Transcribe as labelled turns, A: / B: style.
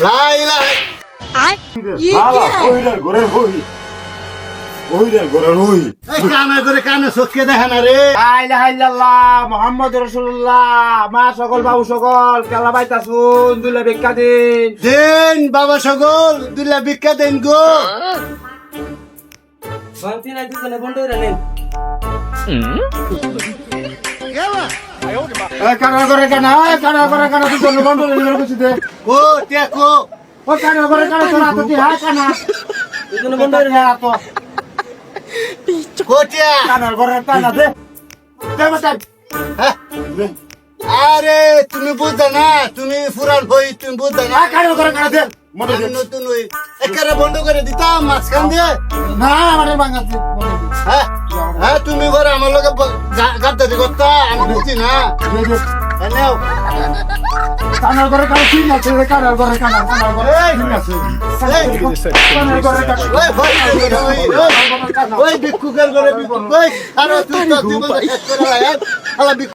A: লাই লাই কানে করে কানে চোখকে দেখে না রে।
B: মোহাম্মদ রসুল্লাহ মা সকল বাবু সকল কেলা বাইতাছুন দুলে ভিক্ষা দিন।
A: দেন বাবা সকল দুলা ভিক্ষা দেন গো।
B: কানা করে কানা দুজন বন্ধু দে
A: কো তে কো
B: ও কানা করে কানা তোরা তো দি হ্যাঁ কানা দুজন বন্ধু হ্যাঁ তো
A: কো তে
B: কানার করে কানা দে দে বাতান
A: আরে তুমি বুঝতে না, তুমি পুরান বই তুমি বুঝতে না।
B: কানা করে কানা দে মনে দে
A: আমি নতুন ওই একেবারে বন্ধ করে দিতাম মাঝখান দিয়ে।
B: না আমাদের বাঙালি
A: হ্যাঁ হ্যাঁ তুমি ঘরে আমার লোকে গাদ্দারি করতা আমি বুঝছি না। নেও
B: কানার করে কানা ঠিক আছে কানার করে কানা কানার করে ঠিক আছে কানার করে কানা
A: ওই ভাই ওই ভিক্ষুকের ঘরে ভিক্ষুক ওই আরে তুই তো জীবন শেষ করে আয় আলা